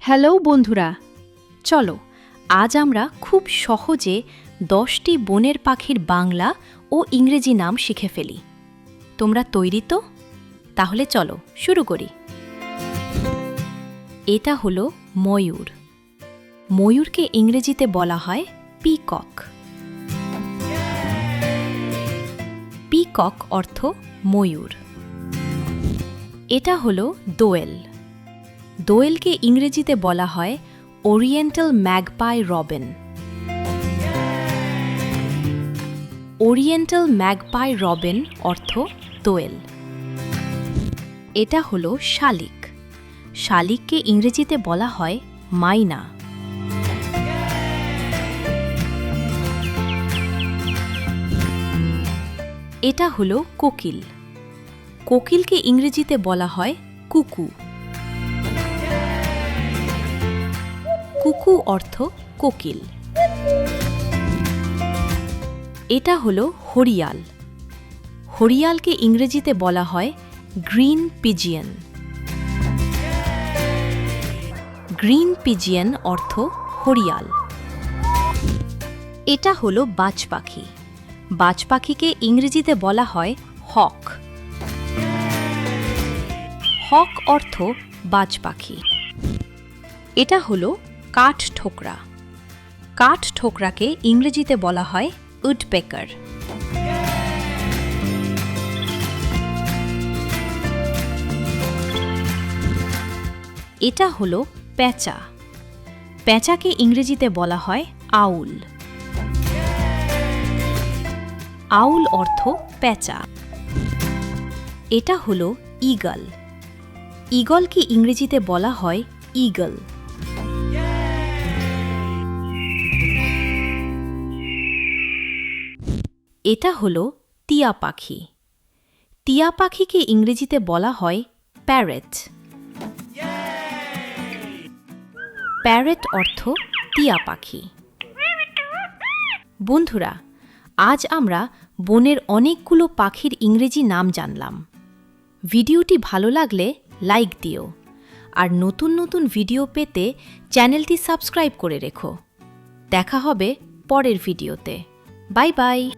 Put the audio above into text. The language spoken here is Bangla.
হ্যালো বন্ধুরা, চলো আজ আমরা খুব সহজে 10টি বনের পাখির বাংলা ও ইংরেজি নাম শিখে ফেলি। তোমরা তৈরি তো? তাহলে চলো শুরু করি। এটা হলো ময়ূর। ময়ূরকে ইংরেজিতে বলা হয় পিকক। পিকক অর্থ ময়ূর। এটা হলো দোয়েল। দোয়েলকে ইংরেজিতে বলা হয় oriental magpie Robin. Oriental magpie Robin অর্থ দোয়েল। এটা হলো শালিক। শালিককে ইংরেজিতে বলা হয় মাইনা। এটা হলো কোকিল। কোকিলকে ইংরেজিতে বলা হয় কুকু। কুকু অর্থ কোকিল। এটা হলো হরিয়াল। হরিয়ালকে ইংরেজিতে বলা হয় গ্রিন পিজিয়ন। গ্রিন পিজিয়ন অর্থ হরিয়াল। এটা হলো বাজ পাখি। বাজ পাখিকে ইংরেজিতে বলা হয় হক। হক অর্থ বাজ পাখি। এটা হলো কাঠ ঠোকরা। কাঠ ঠোকরাকে ইংরেজিতে বলা হয় উডপেকার। এটা হলো পেঁচা। পেঁচাকে ইংরেজিতে বলা হয় আউল। আউল অর্থ পেঁচা। এটা হলো ঈগল। ঈগলকে ইংরেজিতে বলা হয় ঈগল। এটা হলো টিয়া পাখি। টিয়া পাখিকে ইংরেজিতে বলা হয় প্যারেট। প্যারেট অর্থ টিয়া পাখি। বন্ধুরা, আজ আমরা বনের অনেকগুলো পাখির ইংরেজি নাম জানলাম। ভিডিওটি ভালো লাগলে লাইক দিও, আর নতুন নতুন ভিডিও পেতে চ্যানেলটি সাবস্ক্রাইব করে রেখো। দেখা হবে পরের ভিডিওতে। Bye bye.